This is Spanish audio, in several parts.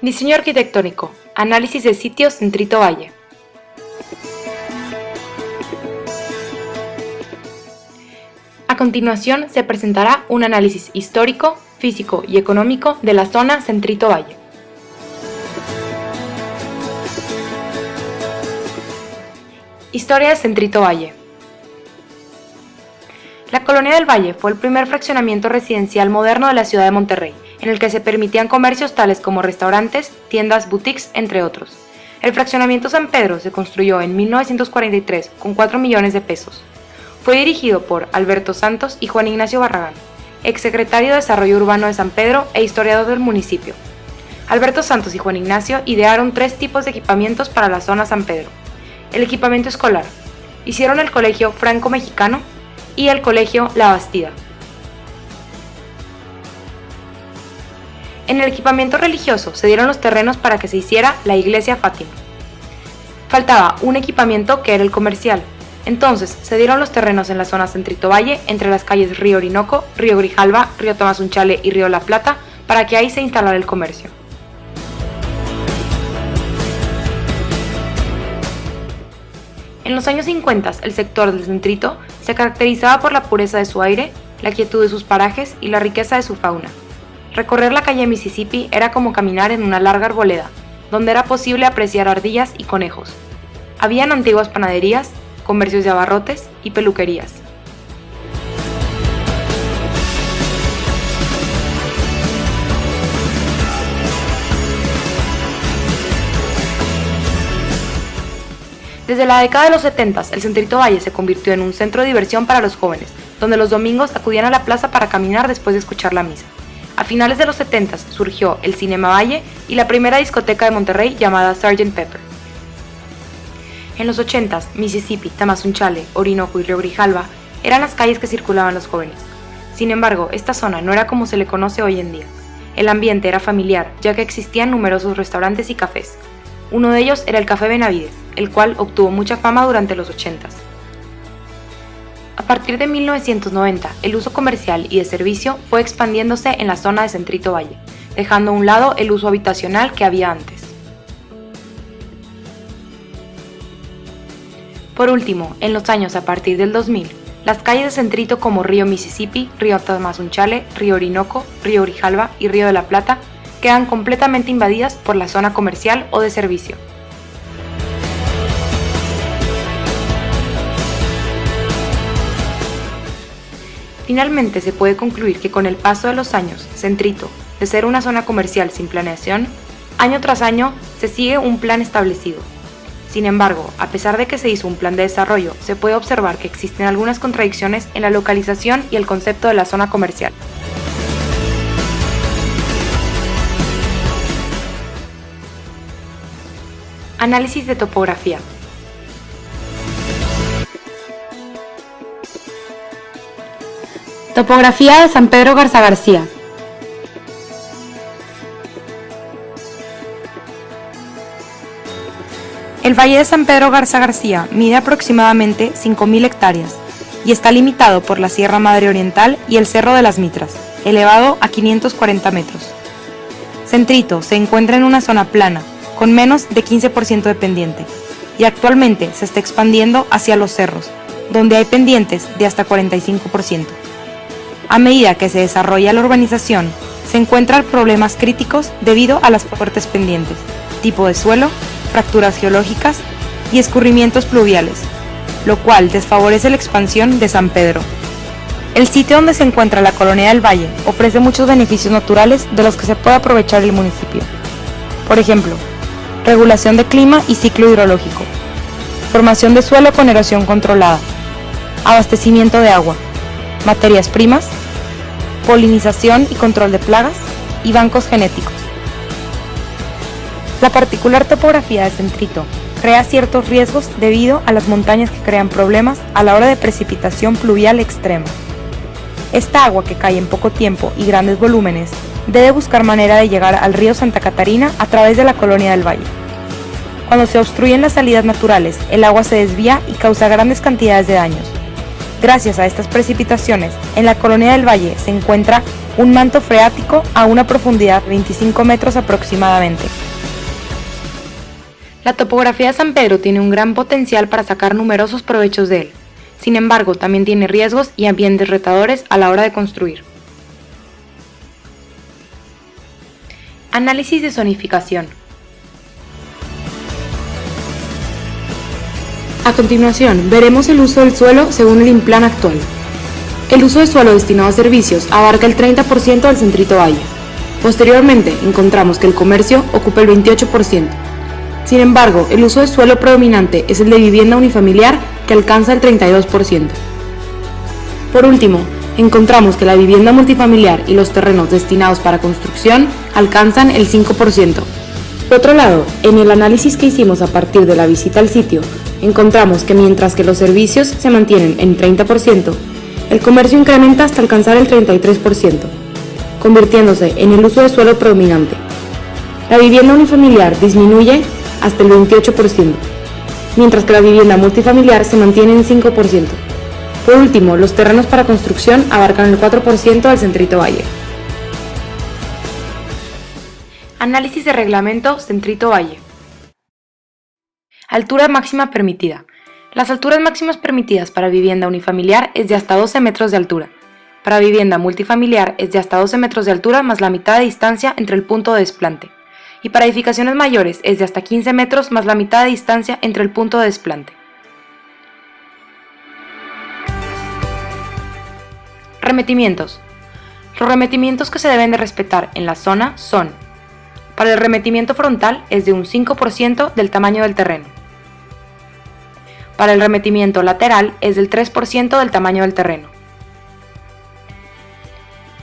Diseño arquitectónico, análisis de sitios Centrito Valle. A continuación se presentará un análisis histórico, físico y económico de la zona Centrito Valle. Historia de Centrito Valle. La Colonia del Valle fue el primer fraccionamiento residencial moderno de la ciudad de Monterrey, en el que se permitían comercios tales como restaurantes, tiendas, boutiques, entre otros. El fraccionamiento San Pedro se construyó en 1943 con 4 millones de pesos. Fue dirigido por Alberto Santos y Juan Ignacio Barragán, exsecretario de Desarrollo Urbano de San Pedro e historiador del municipio. Alberto Santos y Juan Ignacio idearon 3 tipos de equipamientos para la zona San Pedro. El equipamiento escolar. Hicieron el Colegio Franco-Mexicano y el Colegio La Bastida. En el equipamiento religioso se dieron los terrenos para que se hiciera la iglesia Fátima. Faltaba un equipamiento que era el comercial. Entonces se dieron los terrenos en la zona Centrito Valle, entre las calles Río Orinoco, Río Grijalva, Río Tamazunchale y Río La Plata, para que ahí se instalara el comercio. En los años 50, el sector del Centrito se caracterizaba por la pureza de su aire, la quietud de sus parajes y la riqueza de su fauna. Recorrer la calle Mississippi era como caminar en una larga arboleda, donde era posible apreciar ardillas y conejos. Habían antiguas panaderías, comercios de abarrotes y peluquerías. Desde la década de los 70, el Centrito Valle se convirtió en un centro de diversión para los jóvenes, donde los domingos acudían a la plaza para caminar después de escuchar la misa. A finales de los 70 surgió el Cinema Valle y la primera discoteca de Monterrey llamada Sgt. Pepper. En los 80, Mississippi, Tamazunchale, Orinoco y Río Grijalva eran las calles que circulaban los jóvenes. Sin embargo, esta zona no era como se le conoce hoy en día. El ambiente era familiar, ya que existían numerosos restaurantes y cafés. Uno de ellos era el Café Benavides, el cual obtuvo mucha fama durante los 80. A partir de 1990, el uso comercial y de servicio fue expandiéndose en la zona de Centrito Valle, dejando a un lado el uso habitacional que había antes. Por último, en los años a partir del 2000, las calles de Centrito como Río Mississippi, Río Tamazunchale, Río Orinoco, Río Grijalva y Río de la Plata quedan completamente invadidas por la zona comercial o de servicio. Finalmente se puede concluir que con el paso de los años, Centrito, de ser una zona comercial sin planeación, año tras año se sigue un plan establecido. Sin embargo, a pesar de que se hizo un plan de desarrollo, se puede observar que existen algunas contradicciones en la localización y el concepto de la zona comercial. Análisis de topografía. Topografía de San Pedro Garza García. El Valle de San Pedro Garza García mide aproximadamente 5.000 hectáreas y está limitado por la Sierra Madre Oriental y el Cerro de las Mitras, elevado a 540 metros. Centrito se encuentra en una zona plana, con menos de 15% de pendiente, y actualmente se está expandiendo hacia los cerros, donde hay pendientes de hasta 45%. A medida que se desarrolla la urbanización, se encuentran problemas críticos debido a las fuertes pendientes, tipo de suelo, fracturas geológicas y escurrimientos pluviales, lo cual desfavorece la expansión de San Pedro. El sitio donde se encuentra la Colonia del Valle ofrece muchos beneficios naturales de los que se puede aprovechar el municipio. Por ejemplo, regulación de clima y ciclo hidrológico, formación de suelo con erosión controlada, abastecimiento de agua, materias primas, polinización y control de plagas y bancos genéticos. La particular topografía de Centrito crea ciertos riesgos debido a las montañas que crean problemas a la hora de precipitación pluvial extrema. Esta agua que cae en poco tiempo y grandes volúmenes debe buscar manera de llegar al río Santa Catarina a través de la Colonia del Valle. Cuando se obstruyen las salidas naturales, el agua se desvía y causa grandes cantidades de daños. Gracias a estas precipitaciones, en la Colonia del Valle se encuentra un manto freático a una profundidad de 25 metros aproximadamente. La topografía de San Pedro tiene un gran potencial para sacar numerosos provechos de él. Sin embargo, también tiene riesgos y ambientes retadores a la hora de construir. Análisis de zonificación. A continuación, veremos el uso del suelo según el Implan actual. El uso de suelo destinado a servicios abarca el 30% del Centrito Valle. Posteriormente, encontramos que el comercio ocupa el 28%. Sin embargo, el uso de suelo predominante es el de vivienda unifamiliar, que alcanza el 32%. Por último, encontramos que la vivienda multifamiliar y los terrenos destinados para construcción alcanzan el 5%. Por otro lado, en el análisis que hicimos a partir de la visita al sitio, encontramos que mientras que los servicios se mantienen en 30%, el comercio incrementa hasta alcanzar el 33%, convirtiéndose en el uso de suelo predominante. La vivienda unifamiliar disminuye hasta el 28%, mientras que la vivienda multifamiliar se mantiene en 5%. Por último, los terrenos para construcción abarcan el 4% del Centrito Valle. Análisis de reglamento Centrito Valle. Altura máxima permitida. Las alturas máximas permitidas para vivienda unifamiliar es de hasta 12 metros de altura. Para vivienda multifamiliar es de hasta 12 metros de altura más la mitad de distancia entre el punto de desplante. Y para edificaciones mayores es de hasta 15 metros más la mitad de distancia entre el punto de desplante. Remetimientos. Los remetimientos que se deben de respetar en la zona son: para el remetimiento frontal es de un 5% del tamaño del terreno. Para el remetimiento lateral es del 3% del tamaño del terreno.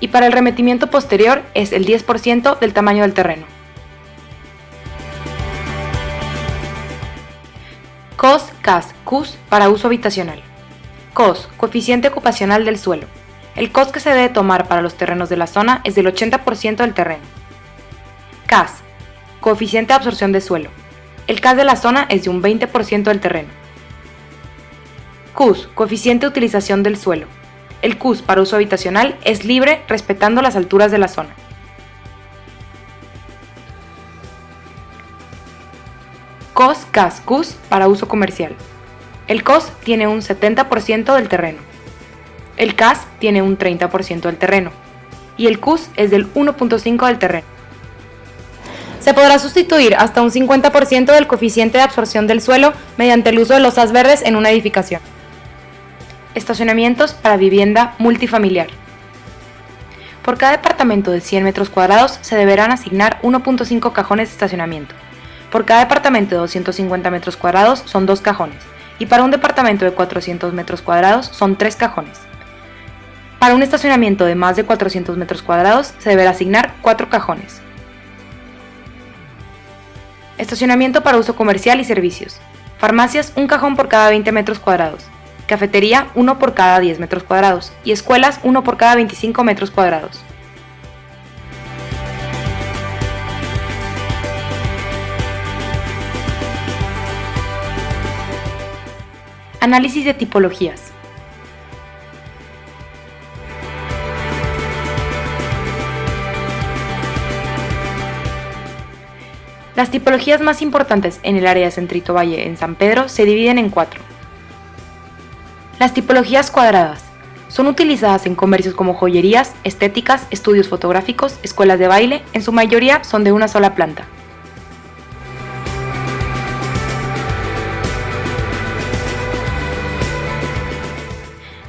Y para el remetimiento posterior es el 10% del tamaño del terreno. COS, CAS, CUS para uso habitacional. COS, coeficiente ocupacional del suelo. El COS que se debe tomar para los terrenos de la zona es del 80% del terreno. CAS, coeficiente de absorción de suelo. El CAS de la zona es de un 20% del terreno. CUS, coeficiente de utilización del suelo. El CUS para uso habitacional es libre respetando las alturas de la zona. COS, CAS, CUS para uso comercial. El COS tiene un 70% del terreno. El CAS tiene un 30% del terreno. Y el CUS es del 1.5% del terreno. Se podrá sustituir hasta un 50% del coeficiente de absorción del suelo mediante el uso de losas verdes en una edificación. Estacionamientos para vivienda multifamiliar. Por cada departamento de 100 metros cuadrados se deberán asignar 1.5 cajones de estacionamiento. Por cada departamento de 250 metros cuadrados son 2 cajones, y para un departamento de 400 metros cuadrados son 3 cajones. Para un estacionamiento de más de 400 metros cuadrados se deberá asignar 4 cajones. Estacionamiento para uso comercial y servicios. Farmacias, 1 cajón por cada 20 metros cuadrados. Cafetería, 1 por cada 10 metros cuadrados. Y escuelas, 1 por cada 25 metros cuadrados. Análisis de tipologías. Las tipologías más importantes en el área de Centrito Valle en San Pedro se dividen en 4. Las tipologías cuadradas son utilizadas en comercios como joyerías, estéticas, estudios fotográficos, escuelas de baile, en su mayoría son de una sola planta.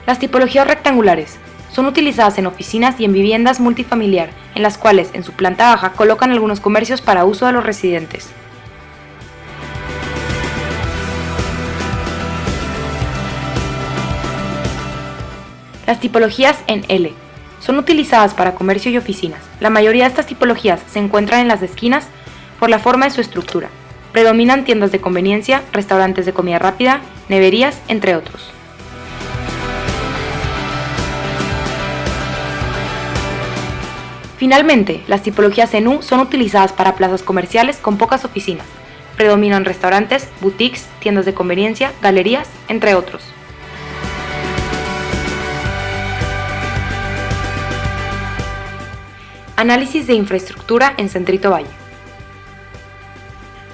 Las tipologías rectangulares son utilizadas en oficinas y en viviendas multifamiliar, en las cuales en su planta baja colocan algunos comercios para uso de los residentes. Las tipologías en L son utilizadas para comercio y oficinas. La mayoría de estas tipologías se encuentran en las esquinas por la forma de su estructura. Predominan tiendas de conveniencia, restaurantes de comida rápida, neverías, entre otros. Finalmente, las tipologías en U son utilizadas para plazas comerciales con pocas oficinas. Predominan restaurantes, boutiques, tiendas de conveniencia, galerías, entre otros. Análisis de infraestructura en Centrito Valle.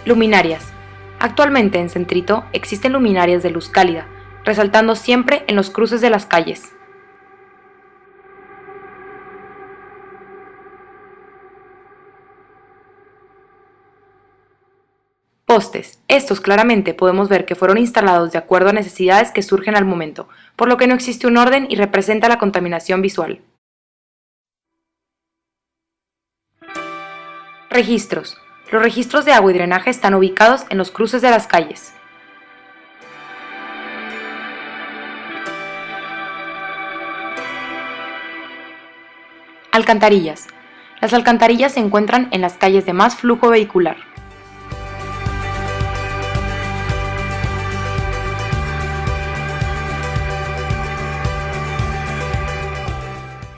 Luminarias. Actualmente en Centrito existen luminarias de luz cálida, resaltando siempre en los cruces de las calles. Postes. Estos claramente podemos ver que fueron instalados de acuerdo a necesidades que surgen al momento, por lo que no existe un orden y representa la contaminación visual. Registros. Los registros de agua y drenaje están ubicados en los cruces de las calles. Alcantarillas. Las alcantarillas se encuentran en las calles de más flujo vehicular.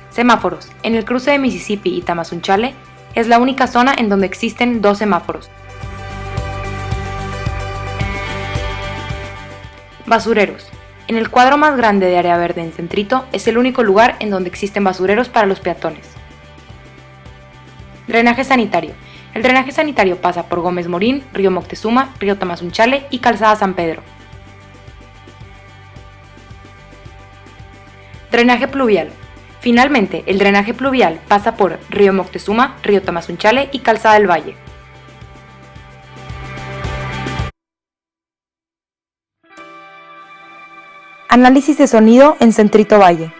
Semáforos. En el cruce de Mississippi y Tamazunchale es la única zona en donde existen 2 semáforos. Basureros. En el cuadro más grande de área verde en Centrito es el único lugar en donde existen basureros para los peatones. Drenaje sanitario. El drenaje sanitario pasa por Gómez Morín, Río Moctezuma, Río Tamazunchale y Calzada San Pedro. Drenaje pluvial. Finalmente, el drenaje pluvial pasa por Río Moctezuma, Río Tamazunchale y Calzada del Valle. Análisis de sonido en Centrito Valle.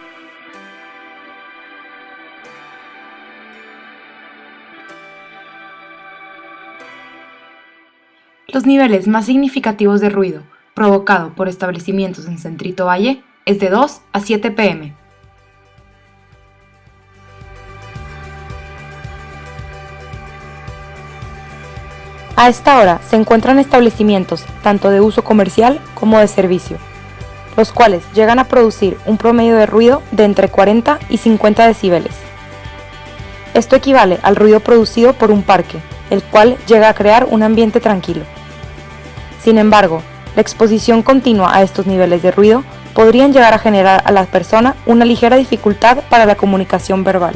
Los niveles más significativos de ruido provocado por establecimientos en Centrito Valle es de 2 a 7 pm. A esta hora se encuentran establecimientos tanto de uso comercial como de servicio, los cuales llegan a producir un promedio de ruido de entre 40 y 50 decibeles. Esto equivale al ruido producido por un parque, el cual llega a crear un ambiente tranquilo. Sin embargo, la exposición continua a estos niveles de ruido podrían llegar a generar a la persona una ligera dificultad para la comunicación verbal.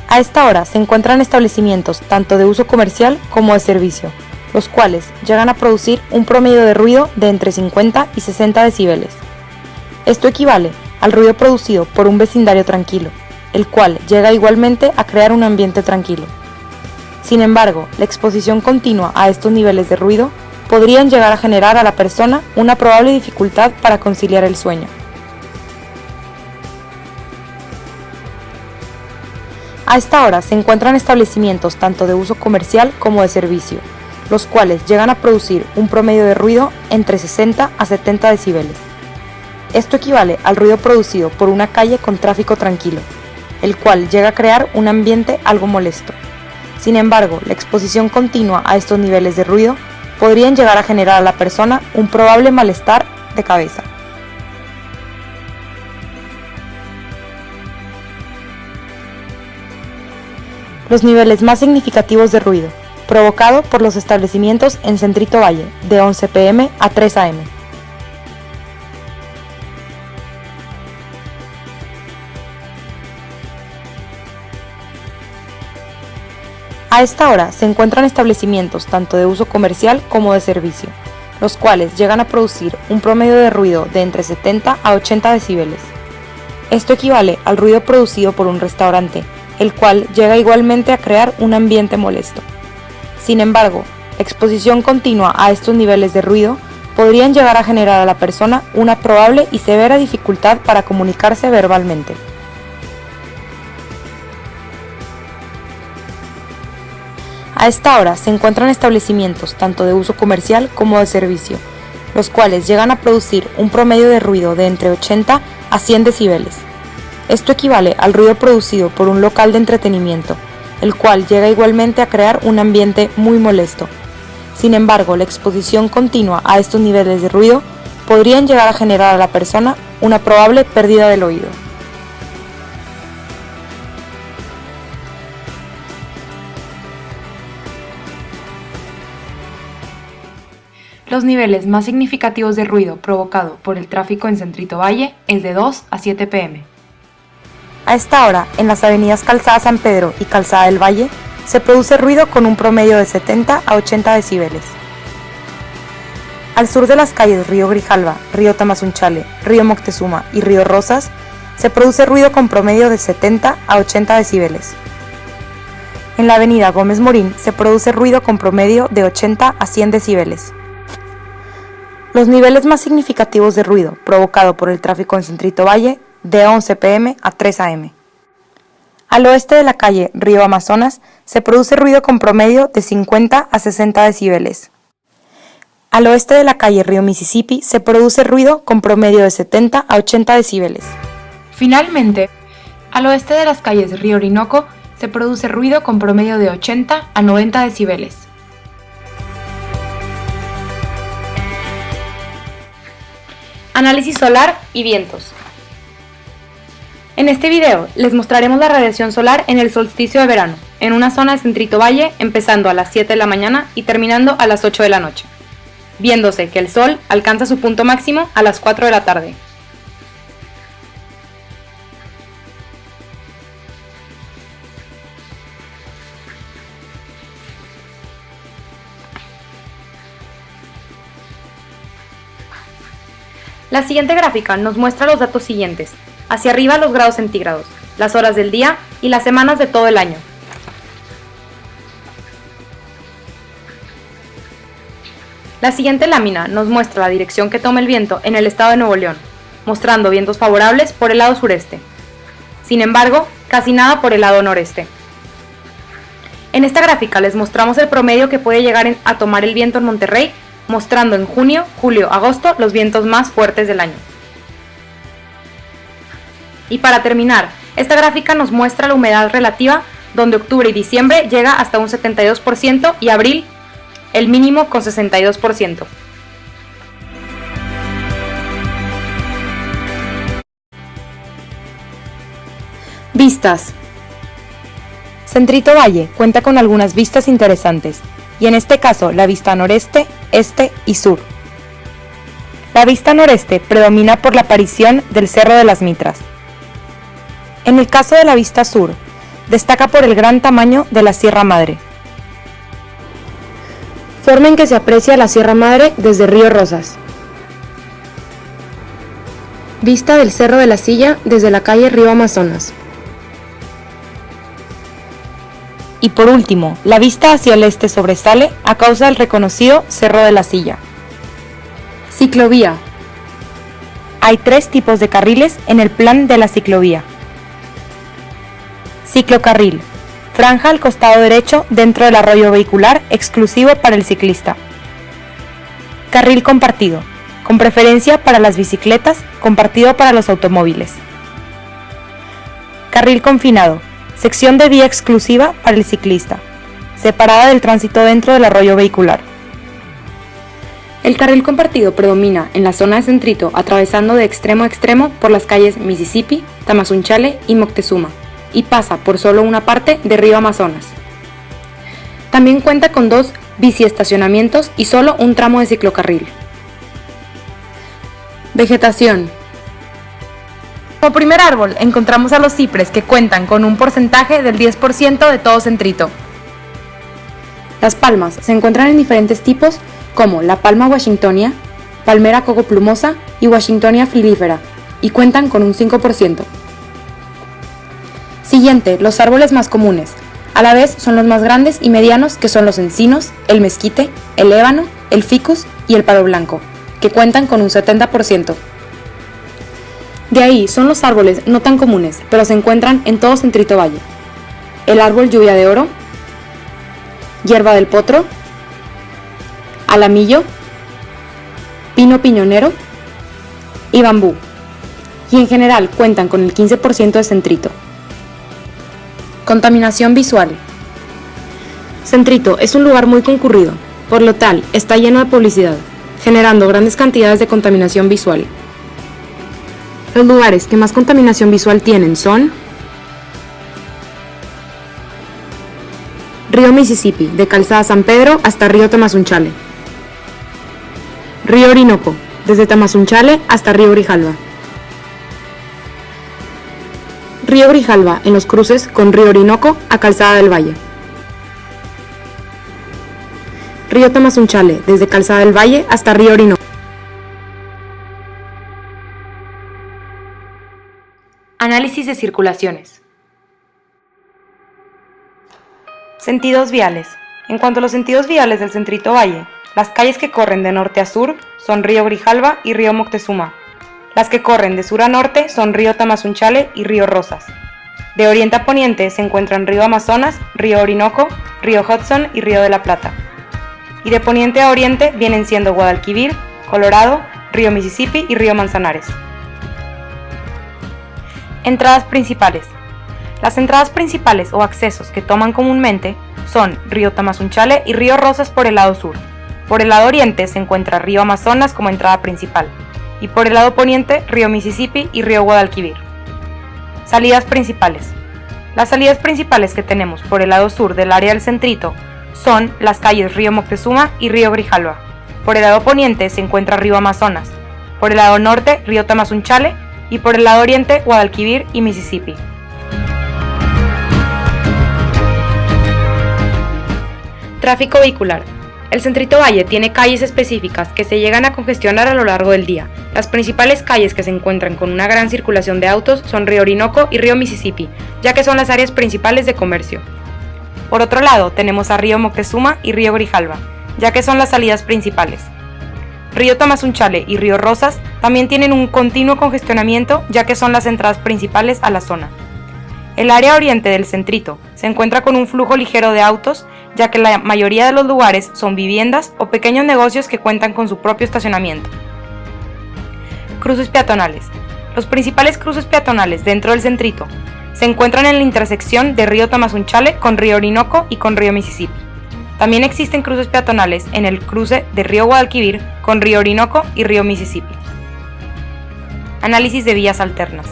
A esta hora se encuentran establecimientos tanto de uso comercial como de servicio, los cuales llegan a producir un promedio de ruido de entre 50 y 60 decibeles. Esto equivale al ruido producido por un vecindario tranquilo, el cual llega igualmente a crear un ambiente tranquilo. Sin embargo, la exposición continua a estos niveles de ruido podrían llegar a generar a la persona una probable dificultad para conciliar el sueño. A esta hora se encuentran establecimientos tanto de uso comercial como de servicio, los cuales llegan a producir un promedio de ruido entre 60 a 70 decibeles. Esto equivale al ruido producido por una calle con tráfico tranquilo, el cual llega a crear un ambiente algo molesto. Sin embargo, la exposición continua a estos niveles de ruido podrían llegar a generar a la persona un probable malestar de cabeza. Los niveles más significativos de ruido, provocado por los establecimientos en Centrito Valle, de 11 pm a 3 am. A esta hora se encuentran establecimientos tanto de uso comercial como de servicio, los cuales llegan a producir un promedio de ruido de entre 70 a 80 decibeles. Esto equivale al ruido producido por un restaurante, el cual llega igualmente a crear un ambiente molesto. Sin embargo, la exposición continua a estos niveles de ruido podrían llegar a generar a la persona una probable y severa dificultad para comunicarse verbalmente. A esta hora se encuentran establecimientos tanto de uso comercial como de servicio, los cuales llegan a producir un promedio de ruido de entre 80 a 100 decibeles. Esto equivale al ruido producido por un local de entretenimiento, el cual llega igualmente a crear un ambiente muy molesto. Sin embargo, la exposición continua a estos niveles de ruido podrían llegar a generar a la persona una probable pérdida del oído. Los niveles más significativos de ruido provocado por el tráfico en Centrito Valle es de 2 a 7 pm. A esta hora, en las avenidas Calzada San Pedro y Calzada del Valle, se produce ruido con un promedio de 70 a 80 decibeles. Al sur de las calles Río Grijalva, Río Tamazunchale, Río Moctezuma y Río Rosas, se produce ruido con promedio de 70 a 80 decibeles. En la avenida Gómez Morín se produce ruido con promedio de 80 a 100 decibeles. Los niveles más significativos de ruido provocado por el tráfico en Centrito Valle de 11 p.m. a 3 a.m. Al oeste de la calle Río Amazonas se produce ruido con promedio de 50 a 60 decibeles. Al oeste de la calle Río Mississippi se produce ruido con promedio de 70 a 80 decibeles. Finalmente, al oeste de las calles Río Orinoco se produce ruido con promedio de 80 a 90 decibeles. Análisis solar y vientos. En este video les mostraremos la radiación solar en el solsticio de verano, en una zona de Centrito Valle, empezando a las 7 de la mañana y terminando a las 8 de la noche, viéndose que el sol alcanza su punto máximo a las 4 de la tarde. La siguiente gráfica nos muestra los datos siguientes. Hacia arriba los grados centígrados, las horas del día y las semanas de todo el año. La siguiente lámina nos muestra la dirección que toma el viento en el estado de Nuevo León, mostrando vientos favorables por el lado sureste. Sin embargo, casi nada por el lado noreste. En esta gráfica les mostramos el promedio que puede llegar a tomar el viento en Monterrey, mostrando en junio, julio, agosto los vientos más fuertes del año. Y para terminar, esta gráfica nos muestra la humedad relativa, donde octubre y diciembre llega hasta un 72% y abril el mínimo con 62%. Vistas. Centrito Valle cuenta con algunas vistas interesantes, y en este caso la vista noreste, este y sur. La vista noreste predomina por la aparición del Cerro de las Mitras. En el caso de la vista sur, destaca por el gran tamaño de la Sierra Madre, forma en que se aprecia la Sierra Madre desde Río Rosas. Vista del Cerro de la Silla desde la calle Río Amazonas. Y por último, la vista hacia el este sobresale a causa del reconocido Cerro de la Silla. Ciclovía. Hay 3 tipos de carriles en el plan de la ciclovía. Ciclocarril, franja al costado derecho dentro del arroyo vehicular exclusivo para el ciclista. Carril compartido, con preferencia para las bicicletas, compartido para los automóviles. Carril confinado, sección de vía exclusiva para el ciclista, separada del tránsito dentro del arroyo vehicular. El carril compartido predomina en la zona de Centrito, atravesando de extremo a extremo por las calles Mississippi, Tamazunchale y Moctezuma, y pasa por solo una parte de Río Amazonas. También cuenta con 2 biciestacionamientos y solo un tramo de ciclocarril. Vegetación. Como primer árbol encontramos a los cipres, que cuentan con un porcentaje del 10% de todo Centrito. Las palmas se encuentran en diferentes tipos, como la palma washingtonia, palmera coco plumosa y washingtonia frilífera, y cuentan con un 5%. Siguiente, los árboles más comunes. A la vez son los más grandes y medianos, que son los encinos, el mezquite, el ébano, el ficus y el palo blanco, que cuentan con un 70%. De ahí son los árboles no tan comunes, pero se encuentran en todo Centrito Valle. El árbol lluvia de oro, hierba del potro, alamillo, pino piñonero y bambú, y en general cuentan con el 15% de Centrito. Contaminación visual. Centrito es un lugar muy concurrido, por lo tal está lleno de publicidad, generando grandes cantidades de contaminación visual. Los lugares que más contaminación visual tienen son Río Mississippi, de Calzada San Pedro hasta Río Tamazunchale. Río Orinoco, desde Tamazunchale hasta Río Grijalva. Río Grijalva en los cruces con Río Orinoco a Calzada del Valle. Río Tamazunchale desde Calzada del Valle hasta Río Orinoco. Análisis de circulaciones. Sentidos viales. En cuanto a los sentidos viales del Centrito Valle, las calles que corren de norte a sur son Río Grijalva y Río Moctezuma. Las que corren de sur a norte son Río Tamazunchale y Río Rosas. De oriente a poniente se encuentran Río Amazonas, Río Orinoco, Río Hudson y Río de la Plata. Y de poniente a oriente vienen siendo Guadalquivir, Colorado, Río Mississippi y Río Manzanares. Entradas principales. Las entradas principales o accesos que toman comúnmente son Río Tamazunchale y Río Rosas por el lado sur. Por el lado oriente se encuentra Río Amazonas como entrada principal, y por el lado poniente Río Mississippi y Río Guadalquivir. Salidas principales. Las salidas principales que tenemos por el lado sur del área del Centrito son las calles Río Moctezuma y Río Grijalva. Por el lado poniente se encuentra Río Amazonas, por el lado norte Río Tamazunchale y por el lado oriente Guadalquivir y Mississippi. Tráfico vehicular. El Centrito Valle tiene calles específicas que se llegan a congestionar a lo largo del día. Las principales calles que se encuentran con una gran circulación de autos son Río Orinoco y Río Mississippi, ya que son las áreas principales de comercio. Por otro lado, tenemos a Río Moctezuma y Río Grijalva, ya que son las salidas principales. Río Tamazunchale y Río Rosas también tienen un continuo congestionamiento, ya que son las entradas principales a la zona. El área oriente del Centrito se encuentra con un flujo ligero de autos, ya que la mayoría de los lugares son viviendas o pequeños negocios que cuentan con su propio estacionamiento. Cruces peatonales. Los principales cruces peatonales dentro del Centrito se encuentran en la intersección de Río Tamazunchale con Río Orinoco y con Río Mississippi. También existen cruces peatonales en el cruce de Río Guadalquivir con Río Orinoco y Río Mississippi. Análisis de vías alternas.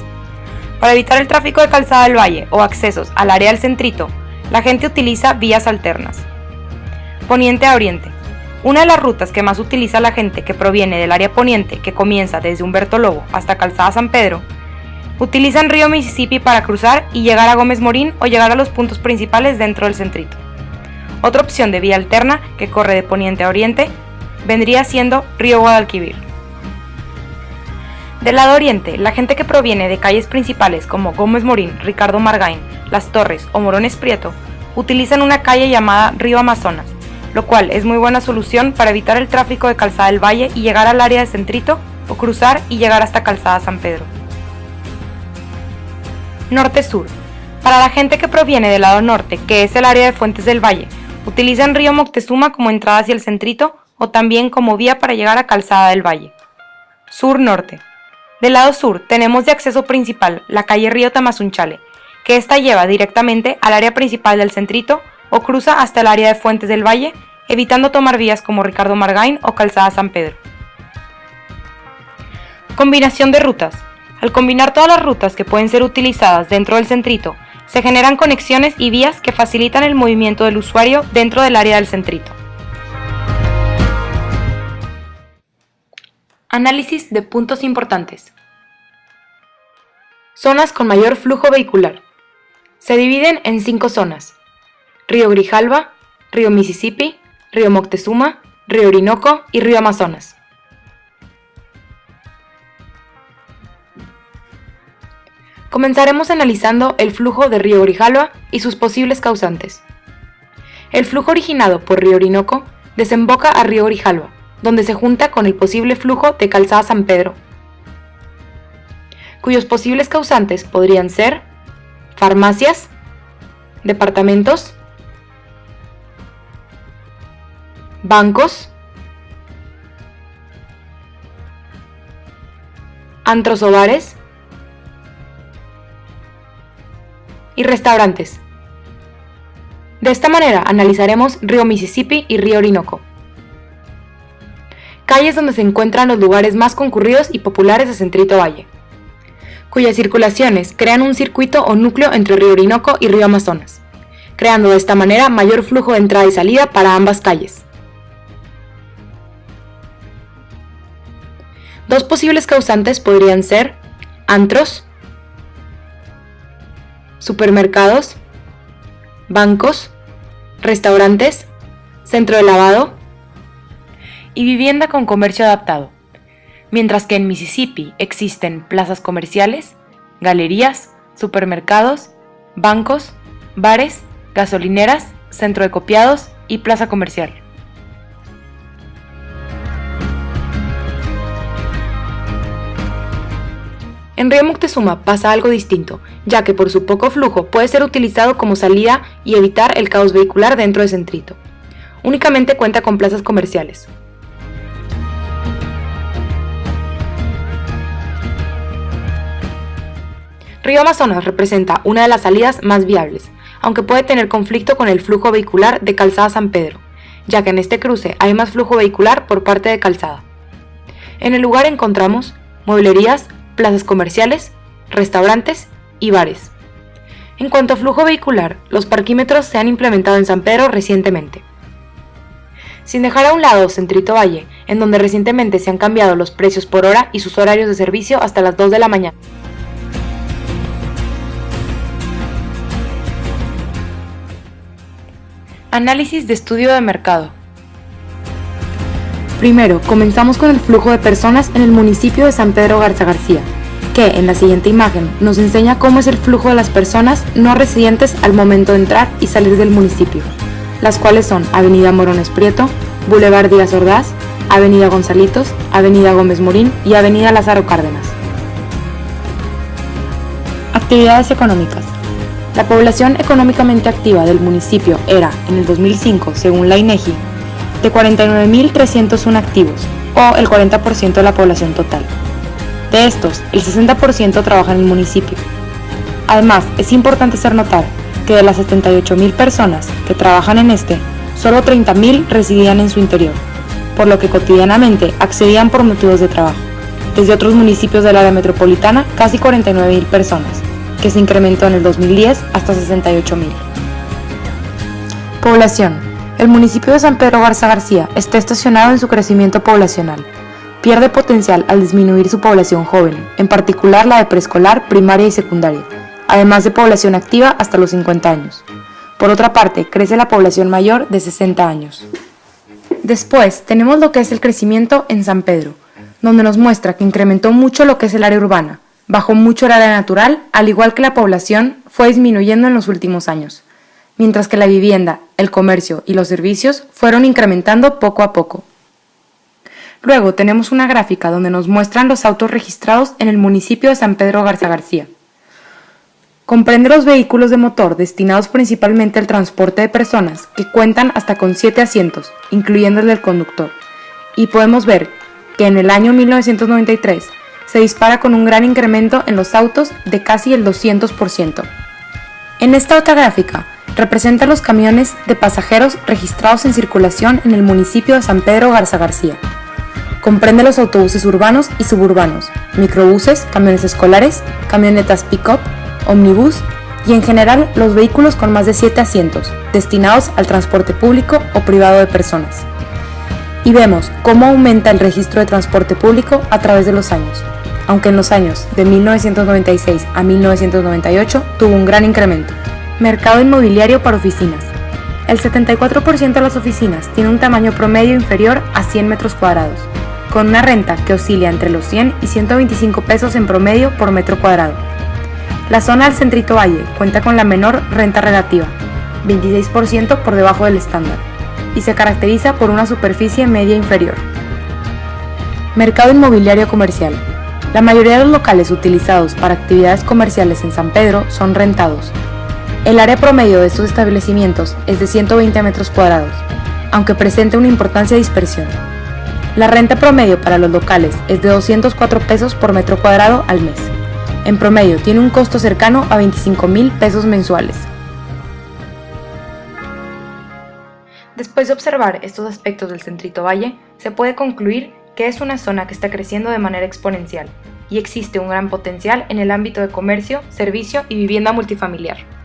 Para evitar el tráfico de Calzada del Valle o accesos al área del Centrito, la gente utiliza vías alternas. Poniente a oriente. Una de las rutas que más utiliza la gente que proviene del área poniente, que comienza desde Humberto Lobo hasta Calzada San Pedro, utilizan Río Mississippi para cruzar y llegar a Gómez Morín o llegar a los puntos principales dentro del Centrito. Otra opción de vía alterna que corre de poniente a oriente vendría siendo Río Guadalquivir. Del lado oriente, la gente que proviene de calles principales como Gómez Morín, Ricardo Margain, Las Torres o Morones Prieto, utilizan una calle llamada Río Amazonas, lo cual es muy buena solución para evitar el tráfico de Calzada del Valle y llegar al área de Centrito o cruzar y llegar hasta Calzada San Pedro. Norte-sur. Para la gente que proviene del lado norte, que es el área de Fuentes del Valle, utilizan Río Moctezuma como entrada hacia el Centrito o también como vía para llegar a Calzada del Valle. Sur-norte. Del lado sur tenemos de acceso principal la calle Río Tamazunchale, que esta lleva directamente al área principal del Centrito o cruza hasta el área de Fuentes del Valle, evitando tomar vías como Ricardo Margain o Calzada San Pedro. Combinación de rutas. Al combinar todas las rutas que pueden ser utilizadas dentro del Centrito, se generan conexiones y vías que facilitan el movimiento del usuario dentro del área del Centrito. Análisis de puntos importantes. Zonas con mayor flujo vehicular. Se dividen en 5 zonas: Río Grijalva, Río Mississippi, Río Moctezuma, Río Orinoco y Río Amazonas. Comenzaremos analizando el flujo de Río Grijalva y sus posibles causantes. El flujo originado por Río Orinoco desemboca a Río Grijalva, donde se junta con el posible flujo de Calzada San Pedro, cuyos posibles causantes podrían ser farmacias, departamentos, bancos, antros o bares y restaurantes. De esta manera analizaremos Río Mississippi y Río Orinoco, calles donde se encuentran los lugares más concurridos y populares de Centrito Valle, cuyas circulaciones crean un circuito o núcleo entre Río Orinoco y Río Amazonas, creando de esta manera mayor flujo de entrada y salida para ambas calles. Dos posibles causantes podrían ser antros, supermercados, bancos, restaurantes, centro de lavado y vivienda con comercio adaptado, mientras que en Mississippi existen plazas comerciales, galerías, supermercados, bancos, bares, gasolineras, centro de copiados y plaza comercial. En Río Moctezuma pasa algo distinto, ya que por su poco flujo puede ser utilizado como salida y evitar el caos vehicular dentro de Centrito. Únicamente cuenta con plazas comerciales. Río Amazonas representa una de las salidas más viables, aunque puede tener conflicto con el flujo vehicular de Calzada San Pedro, ya que en este cruce hay más flujo vehicular por parte de Calzada. En el lugar encontramos mueblerías, plazas comerciales, restaurantes y bares. En cuanto a flujo vehicular, los parquímetros se han implementado en San Pedro recientemente. Sin dejar a un lado Centrito Valle, en donde recientemente se han cambiado los precios por hora y sus horarios de servicio hasta las 2 de la mañana. Análisis de estudio de mercado. Primero, comenzamos con el flujo de personas en el municipio de San Pedro Garza García, que en la siguiente imagen nos enseña cómo es el flujo de las personas no residentes al momento de entrar y salir del municipio, las cuales son Avenida Morones Prieto, Boulevard Díaz Ordaz, Avenida Gonzalitos, Avenida Gómez Morín y Avenida Lázaro Cárdenas. Actividades económicas. La población económicamente activa del municipio era, en el 2005, según la INEGI, de 49.301 activos, o el 40% de la población total. De estos, el 60% trabaja en el municipio. Además, es importante hacer notar que de las 78.000 personas que trabajan en este, solo 30.000 residían en su interior, por lo que cotidianamente accedían por motivos de trabajo. Desde otros municipios del área metropolitana, casi 49.000 personas, que se incrementó en el 2010 hasta 68.000. Población. El municipio de San Pedro Garza García está estacionado en su crecimiento poblacional. Pierde potencial al disminuir su población joven, en particular la de preescolar, primaria y secundaria, además de población activa hasta los 50 años. Por otra parte, crece la población mayor de 60 años. Después, tenemos lo que es el crecimiento en San Pedro, donde nos muestra que incrementó mucho lo que es el área urbana, bajó mucho el área natural, al igual que la población fue disminuyendo en los últimos años, mientras que la vivienda, el comercio y los servicios fueron incrementando poco a poco. Luego tenemos una gráfica donde nos muestran los autos registrados en el municipio de San Pedro Garza García. Comprende los vehículos de motor destinados principalmente al transporte de personas que cuentan hasta con 7 asientos, incluyendo el del conductor, y podemos ver que en el año 1993 se dispara con un gran incremento en los autos de casi el 200%. En esta otra gráfica, representa los camiones de pasajeros registrados en circulación en el municipio de San Pedro Garza García. Comprende los autobuses urbanos y suburbanos, microbuses, camiones escolares, camionetas pick-up, ómnibus y en general los vehículos con más de 7 asientos, destinados al transporte público o privado de personas. Y vemos cómo aumenta el registro de transporte público a través de los años, aunque en los años de 1996 a 1998 tuvo un gran incremento. Mercado inmobiliario para oficinas. El 74% de las oficinas tiene un tamaño promedio inferior a 100 metros cuadrados, con una renta que oscila entre los 100 y 125 pesos en promedio por metro cuadrado. La zona del Centrito Valle cuenta con la menor renta relativa, 26% por debajo del estándar, y se caracteriza por una superficie media inferior. Mercado inmobiliario comercial. La mayoría de los locales utilizados para actividades comerciales en San Pedro son rentados. El área promedio de estos establecimientos es de 120 metros cuadrados, aunque presenta una importante dispersión. La renta promedio para los locales es de 204 pesos por metro cuadrado al mes. En promedio tiene un costo cercano a 25.000 pesos mensuales. Después de observar estos aspectos del Centrito Valle, se puede concluir que es una zona que está creciendo de manera exponencial y existe un gran potencial en el ámbito de comercio, servicio y vivienda multifamiliar.